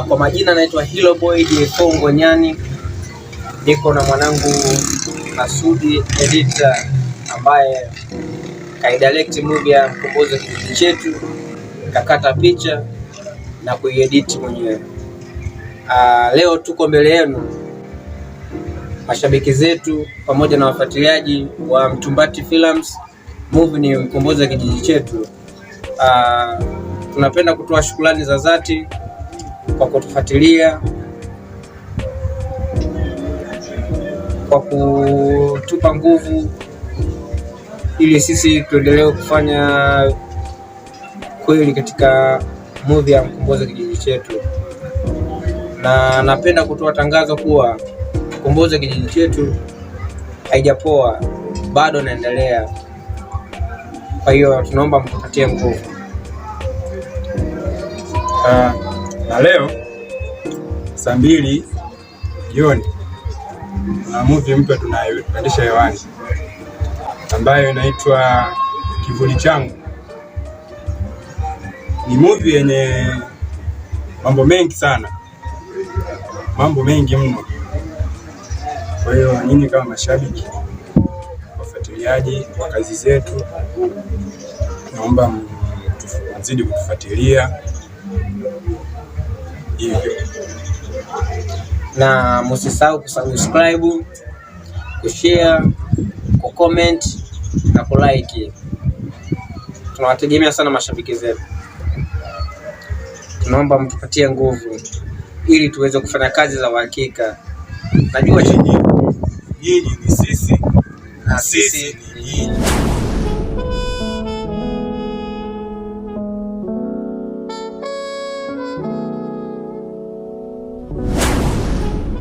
Kwa majina naitwa Hilo Boy J4 Ngonyani. Niko na mwanangu Masudi editor ambaye kaidirect movie ya Mkombozi wa Kijiji Chetu, kakata picha na kuiedit mwenyewe. Leo tuko mbele yenu mashabiki zetu pamoja na wafuatiliaji wa Mtumbati Films. Movie ni Mkombozi wa Kijiji Chetu. Tunapenda kutoa shukrani za dhati kwa kutufuatilia, kwa kutupa nguvu ili sisi tuendelee kufanya kweli katika movie ya Mkombozi wa Kijiji Chetu. Na napenda kutoa tangazo kuwa Mkombozi wa Kijiji Chetu haijapoa, bado naendelea. Kwa hiyo tunaomba mtupatie nguvu. Na leo saa 2 jioni kuna movie mpya tunayopandisha hewani ambayo inaitwa Kivuli Changu. Ni movie yenye mambo mengi sana, mambo mengi mno. Kwa hiyo nyinyi kama mashabiki, wafuatiliaji wa kazi zetu, naomba mzidi kutufuatilia hivyo, na msisahau kusubscribe, kushare, kucomment na kulike. Tunawategemea sana mashabiki zetu. Tunaomba mtupatie nguvu ili tuweze kufanya kazi za uhakika. Najua nyinyi ni sisi na sisi ni nyinyi.